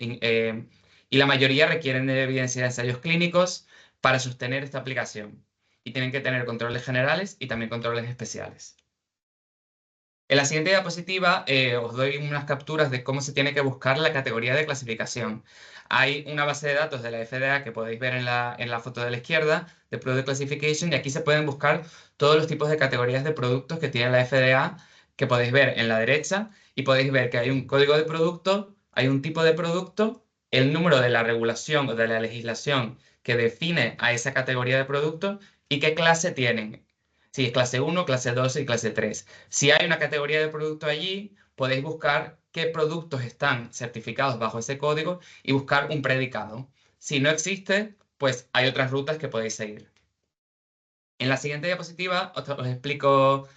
y la mayoría requieren de evidencia de ensayos clínicos para sostener esta aplicación. Y tienen que tener controles generales y también controles especiales. En la siguiente diapositiva os doy unas capturas de cómo se tiene que buscar la categoría de clasificación. Hay una base de datos de la FDA que podéis ver en la foto de la izquierda, de Product Classification, y aquí se pueden buscar todos los tipos de categorías de productos que tiene la FDA, que podéis ver en la derecha, y podéis ver que hay un código de producto, hay un tipo de producto, el número de la regulación o de la legislación que define a esa categoría de producto y qué clase tienen. Si es clase 1, clase 2 y clase 3. Si hay una categoría de producto allí, podéis buscar qué productos están certificados bajo ese código y buscar un predicado. Si no existe, pues hay otras rutas que podéis seguir. En la siguiente diapositiva os explico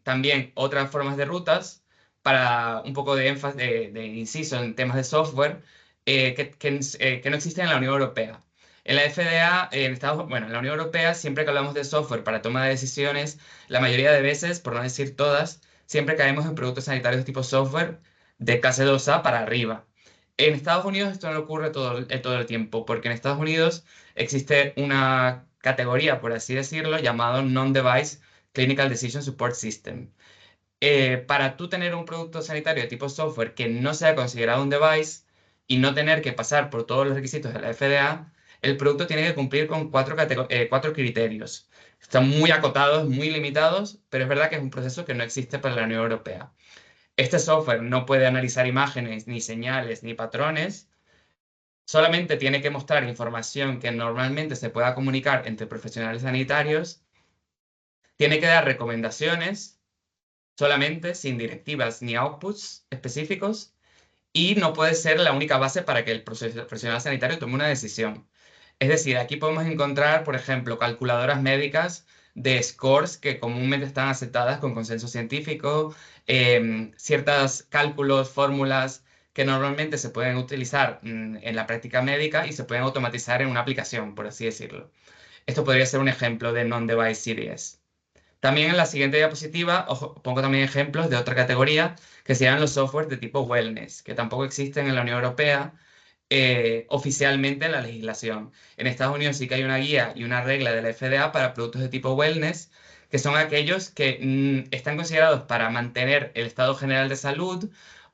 también otras formas de rutas para un poco de énfasis, de inciso en temas de software que no existen en la Unión Europea. En la FDA, en la Unión Europea, siempre que hablamos de software para toma de decisiones, la mayoría de veces, por no decir todas, siempre caemos en productos sanitarios de tipo software de clase 2A para arriba. En Estados Unidos esto no ocurre todo el tiempo, porque en Estados Unidos existe una categoría, por así decirlo, llamado Non-Device Clinical Decision Support System. Para tú tener un producto sanitario de tipo software que no sea considerado un device y no tener que pasar por todos los requisitos de la FDA, el producto tiene que cumplir con cuatro criterios. Están muy acotados, muy limitados, pero es verdad que es un proceso que no existe para la Unión Europea. Este software no puede analizar imágenes, ni señales, ni patrones. Solamente tiene que mostrar información que normalmente se pueda comunicar entre profesionales sanitarios. Tiene que dar recomendaciones solamente, sin directivas ni outputs específicos. Y no puede ser la única base para que el profesional sanitario tome una decisión. Es decir, aquí podemos encontrar, por ejemplo, calculadoras médicas de scores que comúnmente están aceptadas con consenso científico, ciertos cálculos, fórmulas que normalmente se pueden utilizar en la práctica médica y se pueden automatizar en una aplicación, por así decirlo. Esto podría ser un ejemplo de non-device CDS. También en la siguiente diapositiva os pongo también ejemplos de otra categoría que serían los softwares de tipo wellness, que tampoco existen en la Unión Europea oficialmente en la legislación. En Estados Unidos sí que hay una guía y una regla de la FDA para productos de tipo wellness, que son aquellos que están considerados para mantener el estado general de salud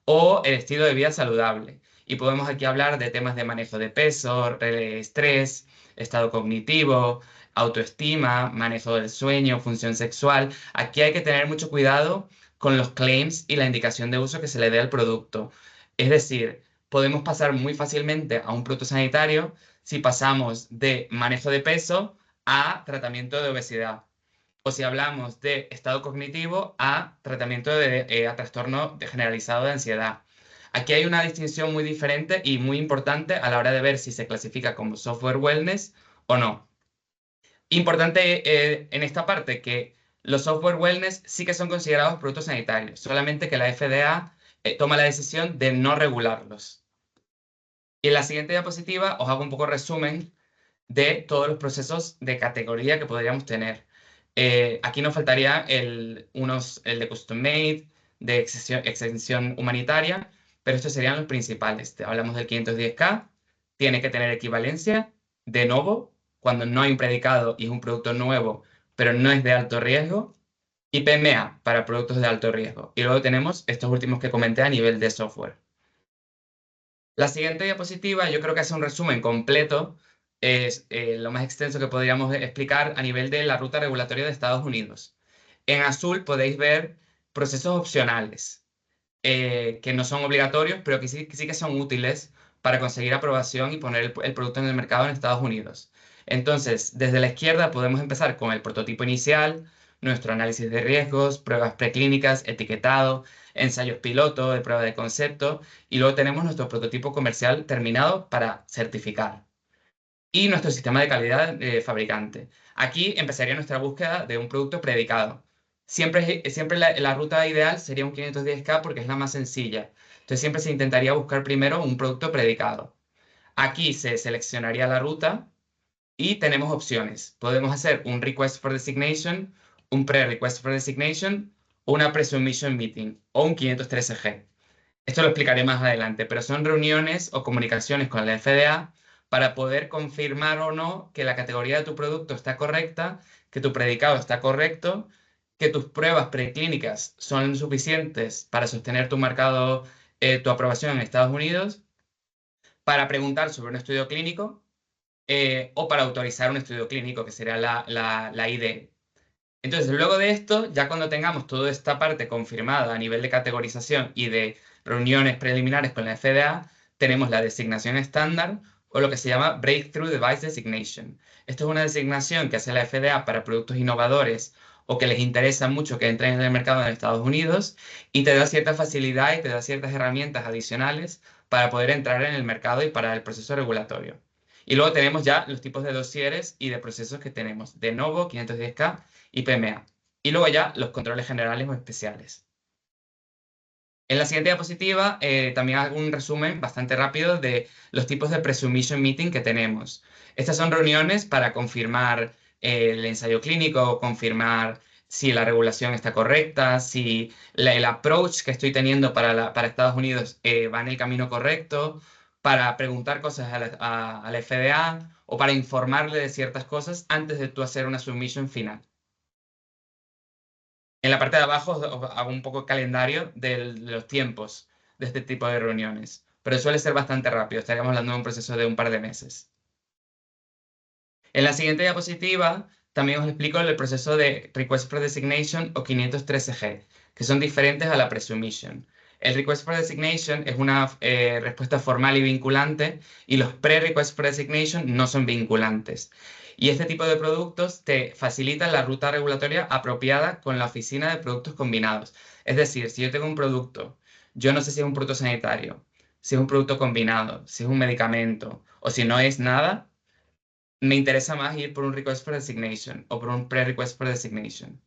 o el estilo de vida saludable. Y podemos aquí hablar de temas de manejo de peso, estrés, estado cognitivo, autoestima, manejo del sueño, función sexual. Aquí hay que tener mucho cuidado con los claims y la indicación de uso que se le dé al producto. Es decir, podemos pasar muy fácilmente a un producto sanitario si pasamos de manejo de peso a tratamiento de obesidad. O si hablamos de estado cognitivo a tratamiento a trastorno generalizado de ansiedad. Aquí hay una distinción muy diferente y muy importante a la hora de ver si se clasifica como software wellness o no. Importante en esta parte que los software wellness sí que son considerados productos sanitarios, solamente que la FDA toma la decisión de no regularlos. Y en la siguiente diapositiva os hago un poco resumen de todos los procesos de categoría que podríamos tener. Aquí nos faltaría el de custom made, de exención humanitaria, pero estos serían los principales. Hablamos del 510K, tiene que tener equivalencia, de novo, cuando no hay un predicado y es un producto nuevo, pero no es de alto riesgo, y PMA para productos de alto riesgo. Y luego tenemos estos últimos que comenté a nivel de software. La siguiente diapositiva yo creo que hace un resumen completo, es lo más extenso que podríamos explicar a nivel de la ruta regulatoria de Estados Unidos. En azul podéis ver procesos opcionales, que no son obligatorios, pero que sí que son útiles para conseguir aprobación y poner el producto en el mercado en Estados Unidos. Entonces, desde la izquierda podemos empezar con el prototipo inicial, nuestro análisis de riesgos, pruebas preclínicas, etiquetado, ensayos piloto, de prueba de concepto, y luego tenemos nuestro prototipo comercial terminado para certificar. Y nuestro sistema de calidad fabricante. Aquí empezaría nuestra búsqueda de un producto predicado. Siempre la ruta ideal sería un 510K porque es la más sencilla. Entonces siempre se intentaría buscar primero un producto predicado. Aquí se seleccionaría la ruta y tenemos opciones. Podemos hacer un Request for Designation, un Pre-Request for Designation, una Pre-Submission Meeting o un 513G. Esto lo explicaré más adelante, pero son reuniones o comunicaciones con la FDA para poder confirmar o no que la categoría de tu producto está correcta, que tu predicado está correcto, que tus pruebas preclínicas son suficientes para sostener tu mercado, tu aprobación en Estados Unidos, para preguntar sobre un estudio clínico o para autorizar un estudio clínico, que sería la ID. Entonces, luego de esto, ya cuando tengamos toda esta parte confirmada a nivel de categorización y de reuniones preliminares con la FDA, tenemos la designación estándar o lo que se llama Breakthrough Device Designation. Esto es una designación que hace la FDA para productos innovadores o que les interesa mucho que entren en el mercado en Estados Unidos y te da cierta facilidad y te da ciertas herramientas adicionales para poder entrar en el mercado y para el proceso regulatorio. Y luego tenemos ya los tipos de dosieres y de procesos que tenemos: de novo, 510K y PMA. Y luego ya los controles generales o especiales. En la siguiente diapositiva también hago un resumen bastante rápido de los tipos de pre-submission meeting que tenemos. Estas son reuniones para confirmar el ensayo clínico, confirmar si la regulación está correcta, si el approach que estoy teniendo para Estados Unidos va en el camino correcto, para preguntar cosas a la FDA o para informarle de ciertas cosas antes de tú hacer una submission final. En la parte de abajo os hago un poco el calendario de los tiempos de este tipo de reuniones, pero suele ser bastante rápido, estaríamos hablando de un proceso de un par de meses. En la siguiente diapositiva también os explico el proceso de Request for Designation o 513G, que son diferentes a la Pre-Submission. El Request for Designation es una respuesta formal y vinculante, y los Pre-Request for Designation no son vinculantes. Y este tipo de productos te facilitan la ruta regulatoria apropiada con la Oficina de Productos Combinados. Es decir, si yo tengo un producto, yo no sé si es un producto sanitario, si es un producto combinado, si es un medicamento o si no es nada, me interesa más ir por un Request for Designation o por un Pre-Request for Designation.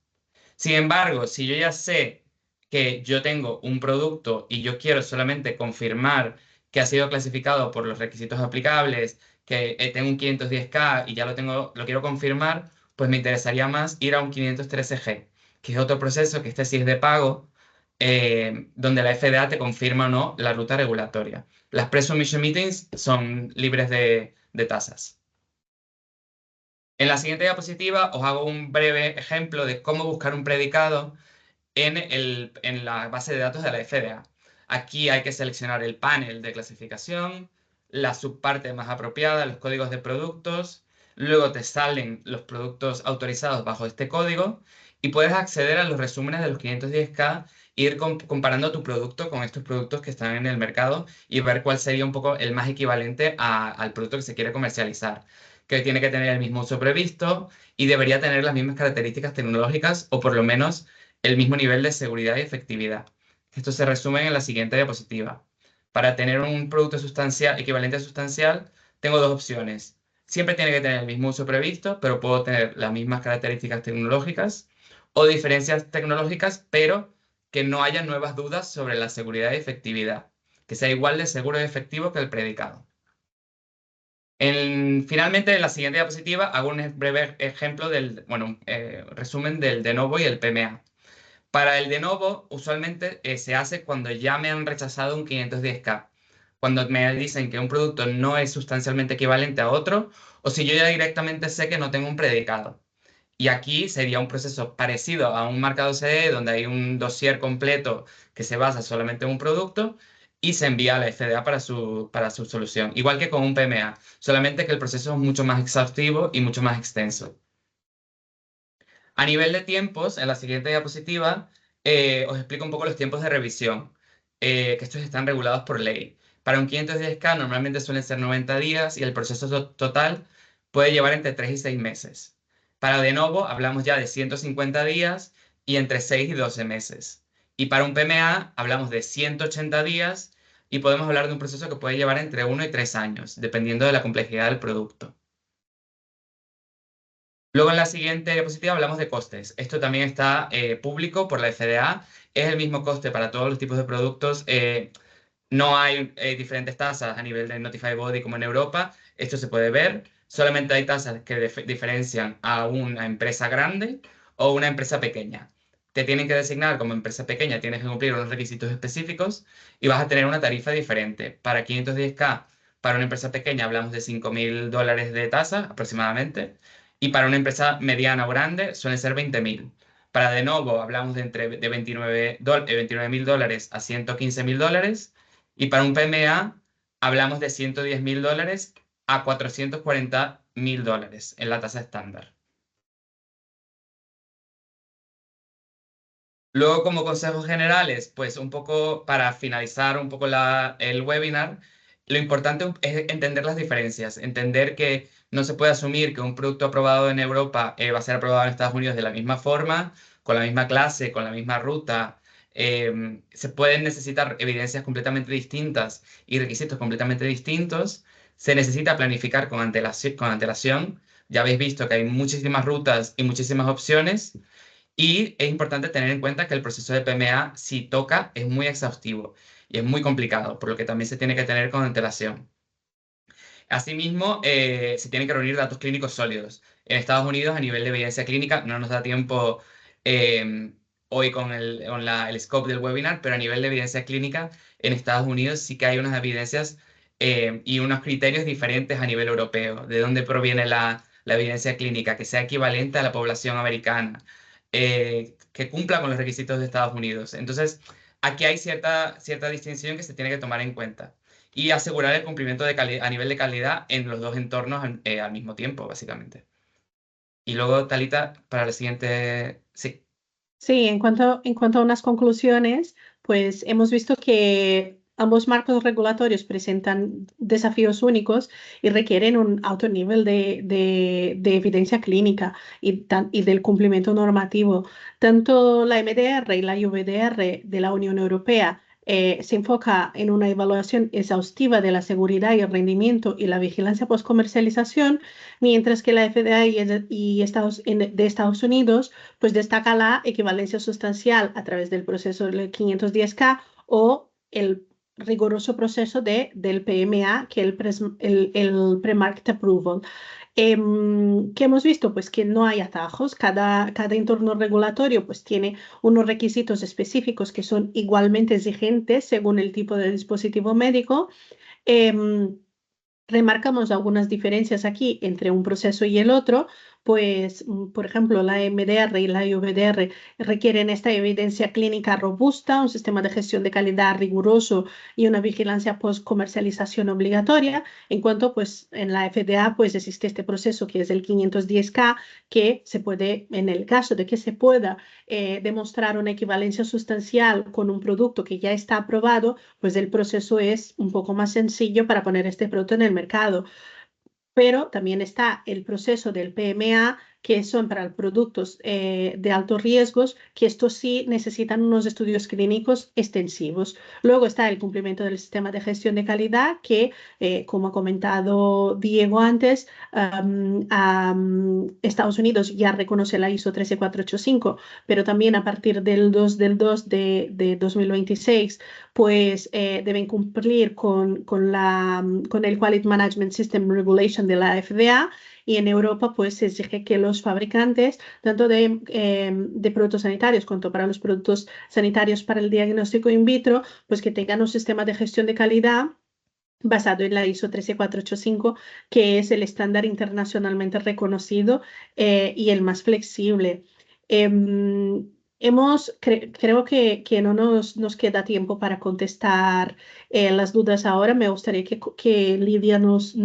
Sin embargo, si yo ya sé que yo tengo un producto y yo quiero solamente confirmar que ha sido clasificado por los requisitos aplicables, que tengo un 510K y ya lo quiero confirmar, pues me interesaría más ir a un 513G, que es otro proceso, que este sí es de pago, donde la FDA te confirma o no la ruta regulatoria. Las pre-submission meetings son libres de tasas. En la siguiente diapositiva os hago un breve ejemplo de cómo buscar un predicado en la base de datos de la FDA. Aquí hay que seleccionar el panel de clasificación, la subparte más apropiada, los códigos de productos, luego te salen los productos autorizados bajo este código y puedes acceder a los resúmenes de los 510K e ir comparando tu producto con estos productos que están en el mercado y ver cuál sería un poco el más equivalente al producto que se quiere comercializar, que tiene que tener el mismo uso previsto y debería tener las mismas características tecnológicas o por lo menos el mismo nivel de seguridad y efectividad. Esto se resume en la siguiente diapositiva. Para tener un producto equivalente a sustancial, tengo dos opciones. Siempre tiene que tener el mismo uso previsto, pero puedo tener las mismas características tecnológicas, o diferencias tecnológicas, pero que no haya nuevas dudas sobre la seguridad y efectividad, que sea igual de seguro y efectivo que el predicado. Finalmente, en la siguiente diapositiva hago un breve ejemplo resumen del de novo y el PMA. Para el de novo, usualmente se hace cuando ya me han rechazado un 510K. Cuando me dicen que un producto no es sustancialmente equivalente a otro, o si yo ya directamente sé que no tengo un predicado. Y aquí sería un proceso parecido a un marcado CE, donde hay un dossier completo que se basa solamente en un producto y se envía a la FDA para su solución. Igual que con un PMA, solamente que el proceso es mucho más exhaustivo y mucho más extenso. A nivel de tiempos, en la siguiente diapositiva, os explico un poco los tiempos de revisión, que estos están regulados por ley. Para un 510K normalmente suelen ser 90 días y el proceso total puede llevar entre 3 y 6 meses. Para de novo hablamos ya de 150 días y entre 6 y 12 meses. Y para un PMA hablamos de 180 días y podemos hablar de un proceso que puede llevar entre 1 y 3 años, dependiendo de la complejidad del producto. Luego en la siguiente diapositiva hablamos de costes. Esto también está público por la FDA. Es el mismo coste para todos los tipos de productos. No hay diferentes tasas a nivel de Notified Body como en Europa. Esto se puede ver. Solamente hay tasas que diferencian a una empresa grande o una empresa pequeña. Te tienen que designar como empresa pequeña, tienes que cumplir unos requisitos específicos y vas a tener una tarifa diferente. Para 510K, para una empresa pequeña hablamos de $5.000 de tasa aproximadamente. Y para una empresa mediana o grande suelen ser 20.000. Para de novo hablamos de entre de $29.000 a $115.000. Y para un PMA hablamos de $110.000 a $440.000 en la tasa estándar. Luego, como consejos generales, pues un poco para finalizar un poco el webinar, lo importante es entender las diferencias, entender que no se puede asumir que un producto aprobado en Europa va a ser aprobado en Estados Unidos de la misma forma, con la misma clase, con la misma ruta. Se pueden necesitar evidencias completamente distintas y requisitos completamente distintos. Se necesita planificar con antelación. Ya habéis visto que hay muchísimas rutas y muchísimas opciones. Y es importante tener en cuenta que el proceso de PMA, si toca, es muy exhaustivo y es muy complicado, por lo que también se tiene que tener con antelación. Asimismo, se tienen que reunir datos clínicos sólidos. En Estados Unidos, a nivel de evidencia clínica, no nos da tiempo hoy con el scope del webinar, pero a nivel de evidencia clínica, en Estados Unidos sí que hay unas evidencias y unos criterios diferentes a nivel europeo. ¿De dónde proviene la evidencia clínica? Que sea equivalente a la población americana, que cumpla con los requisitos de Estados Unidos. Entonces, aquí hay cierta distinción que se tiene que tomar en cuenta y asegurar el cumplimiento a nivel de calidad en los dos entornos al mismo tiempo, básicamente. Y luego, Talita, para la siguiente... Sí. Sí, en cuanto a unas conclusiones, pues hemos visto que ambos marcos regulatorios presentan desafíos únicos y requieren un alto nivel de evidencia clínica y del cumplimiento normativo. Tanto la MDR y la IVDR de la Unión Europea se enfoca en una evaluación exhaustiva de la seguridad y el rendimiento y la vigilancia post-comercialización, mientras que la FDA de Estados Unidos pues destaca la equivalencia sustancial a través del proceso del 510K o el riguroso proceso del PMA, que es el Pre-Market Approval. ¿Qué hemos visto? Pues que no hay atajos, cada entorno regulatorio pues tiene unos requisitos específicos que son igualmente exigentes según el tipo de dispositivo médico. Remarcamos algunas diferencias aquí entre un proceso y el otro, pues, por ejemplo, la MDR y la IVDR requieren esta evidencia clínica robusta, un sistema de gestión de calidad riguroso y una vigilancia post-comercialización obligatoria. En cuanto, pues, en la FDA, pues, existe este proceso que es el 510K, que se puede, en el caso de que se pueda demostrar una equivalencia sustancial con un producto que ya está aprobado, pues el proceso es un poco más sencillo para poner este producto en el mercado. Pero también está el proceso del PMA, que son para productos de altos riesgos, que estos sí necesitan unos estudios clínicos extensivos. Luego está el cumplimiento del sistema de gestión de calidad, que, como ha comentado Diego antes, Estados Unidos ya reconoce la ISO 13485, pero también a partir del 2 del 2 de 2026, pues deben cumplir con el Quality Management System Regulation de la FDA, y en Europa pues se exige que los fabricantes, tanto de productos sanitarios como para los productos sanitarios para el diagnóstico in vitro, pues que tengan un sistema de gestión de calidad basado en la ISO 13485, que es el estándar internacionalmente reconocido y el más flexible. Creo que no nos queda tiempo para contestar las dudas ahora. Me gustaría que Lidia nos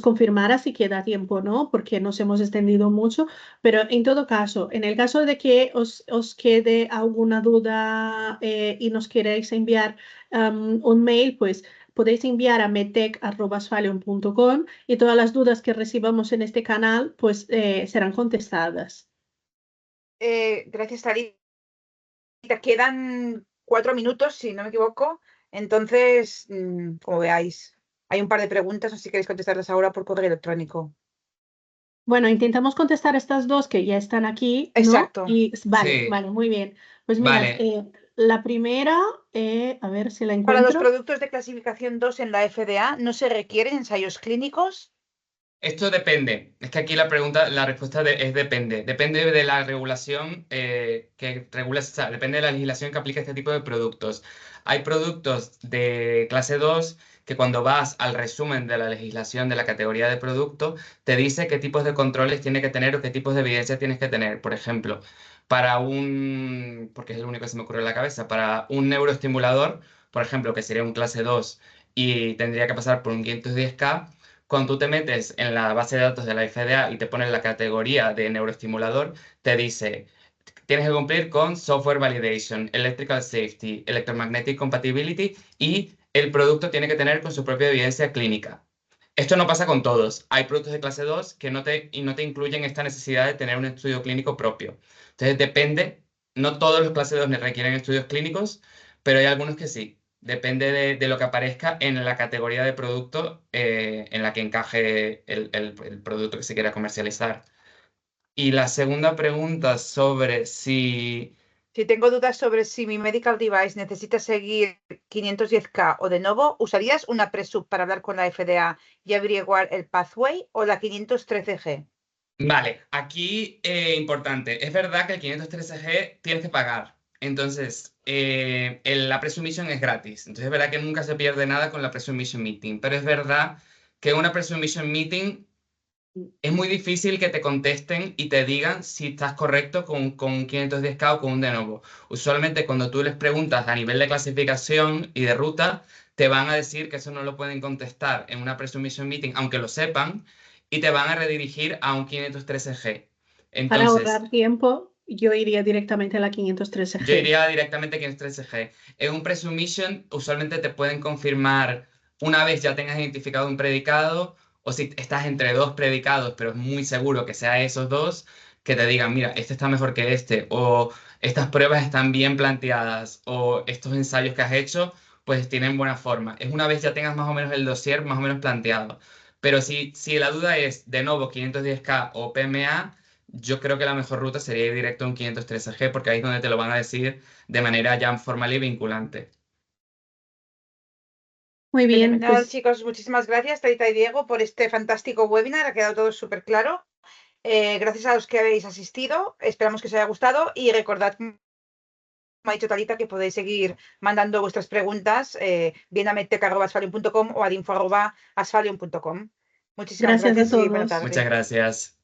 confirmara si queda tiempo o no, porque nos hemos extendido mucho. Pero en todo caso, en el caso de que os quede alguna duda y nos queráis enviar un mail, pues podéis enviar a medtech@asfalion.com, y todas las dudas que recibamos en este canal pues serán contestadas. Gracias, Talita. Quedan 4 minutos, si no me equivoco. Entonces, como veáis, hay un par de preguntas, no sé si queréis contestarlas ahora por correo electrónico. Bueno, intentamos contestar estas dos que ya están aquí, ¿no? Exacto. Vale, Sí. vale, muy bien. Pues mira, Vale. la primera, a ver si la Para los encuentro. productos de clasificación 2 en la FDA, ¿no se requieren ensayos clínicos? Esto depende. Es que aquí la respuesta es depende. Depende de la regulación que regula, o sea, depende de la legislación que aplica este tipo de productos. Hay productos de clase 2 que cuando vas al resumen de la legislación de la categoría de producto, te dice qué tipos de controles tiene que tener o qué tipos de evidencia tienes que tener. Por ejemplo, porque es el único que se me ocurre en la cabeza, para un neuroestimulador, por ejemplo, que sería un clase 2 y tendría que pasar por un 510K. Cuando tú te metes en la base de datos de la FDA y te pones la categoría de neuroestimulador, te dice, tienes que cumplir con Software Validation, Electrical Safety, Electromagnetic Compatibility, y el producto tiene que tener con su propia evidencia clínica. Esto no pasa con todos. Hay productos de clase 2 que no te incluyen esta necesidad de tener un estudio clínico propio. Entonces depende, no todos los clase 2 requieren estudios clínicos, pero hay algunos que sí. Depende de lo que aparezca en la categoría de producto en la que encaje el producto que se quiera comercializar. Y la segunda pregunta sobre si... Si tengo dudas sobre si mi medical device necesita seguir 510K o de nuevo, ¿usarías una pre-sub para hablar con la FDA y averiguar el pathway o la 513G? Vale, aquí importante. Es verdad que el 513G tienes que pagar. Entonces, la pre-submission es gratis. Entonces, es verdad que nunca se pierde nada con la pre-submission meeting. Pero es verdad que una pre-submission meeting es muy difícil que te contesten y te digan si estás correcto con un 510K o con un de nuevo. Usualmente, cuando tú les preguntas a nivel de clasificación y de ruta, te van a decir que eso no lo pueden contestar en una pre-submission meeting, aunque lo sepan, y te van a redirigir a un 513G. Para Entonces, ahorrar tiempo, yo iría directamente a la yo 513G. iría directamente a 513G. En un pre-submission, usualmente te pueden confirmar una vez ya tengas identificado un predicado, o si estás entre dos predicados, pero es muy seguro que sea esos dos, que te digan, mira, este está mejor que este, o estas pruebas están bien planteadas, o estos ensayos que has hecho, pues tienen buena forma. Es una vez ya tengas más o menos el dossier más o menos planteado. Pero si la duda es, de nuevo, 510K o PMA, yo creo que la mejor ruta sería ir directo a un 513G, porque ahí es donde te lo van a decir de manera ya formal y vinculante. Muy bien, Fenomenal, pues chicos. Muchísimas gracias, Talita y Diego, por este fantástico webinar. Ha quedado todo súper claro. Gracias a los que habéis asistido. Esperamos que os haya gustado y recordad, como ha dicho Talita, que podéis seguir mandando vuestras preguntas bien a medtech@asfalion.com o a info@asfalion.com. Muchísimas gracias a gracias y buena todos. Muchas tarde. gracias.